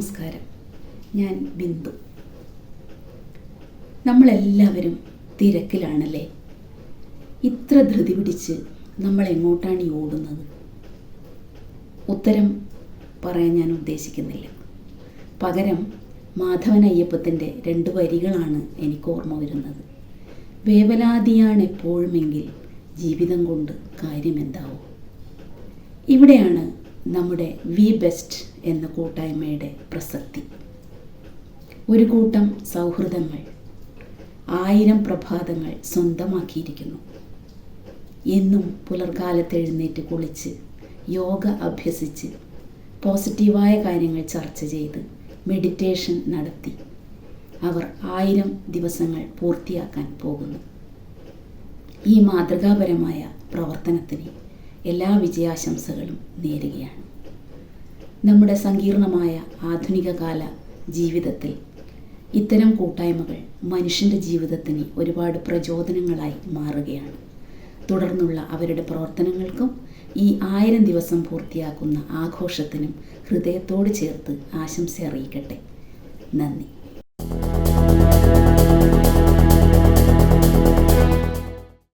നമസ്കാരം. ഞാൻ ബിന്ദു. നമ്മളെല്ലാവരും തിരക്കിലാണല്ലേ? ഇത്ര ധൃതി പിടിച്ച് നമ്മൾ എങ്ങോട്ടാണ് ഈ ഓടുന്നത്? ഉത്തരം പറയാൻ ഞാൻ ഉദ്ദേശിക്കുന്നില്ല. പകരം മാധവൻ അയ്യപ്പത്തിൻ്റെ 2 വരികളാണ് എനിക്ക് ഓർമ്മ വരുന്നത്. വേവലാതിയാണ് എപ്പോഴുമെങ്കിൽ ജീവിതം കൊണ്ട് കാര്യമെന്താവും. ഇവിടെയാണ് നമ്മുടെ വി ബെസ്റ്റ് എന്ന കൂട്ടായ്മയുടെ പ്രസക്തി. ഒരു കൂട്ടം സൗഹൃദങ്ങൾ 1000 പ്രഭാതങ്ങൾ സ്വന്തമാക്കിയിരിക്കുന്നു. എന്നും പുലർകാലത്ത് എഴുന്നേറ്റ് കുളിച്ച് യോഗ അഭ്യസിച്ച് പോസിറ്റീവായ കാര്യങ്ങൾ ചർച്ച ചെയ്ത് മെഡിറ്റേഷൻ നടത്തി അവർ 1000 ദിവസങ്ങൾ പൂർത്തിയാക്കാൻ പോകുന്നു. ഈ മാതൃകാപരമായ പ്രവർത്തനത്തിന് എല്ലാ വിജയാശംസകളും നേരുകയാണ്. നമ്മുടെ സങ്കീർണമായ ആധുനിക കാല ജീവിതത്തിൽ ഇത്തരം കൂട്ടായ്മകൾ മനുഷ്യൻ്റെ ജീവിതത്തിന് ഒരുപാട് പ്രചോദനങ്ങളായി മാറുകയാണ്. തുടർന്നുള്ള അവരുടെ പ്രവർത്തനങ്ങൾക്കും ഈ 1000 ദിവസം പൂർത്തിയാക്കുന്ന ആഘോഷത്തിനും ഹൃദയത്തോട് ചേർത്ത് ആശംസ അറിയിക്കട്ടെ. നന്ദി.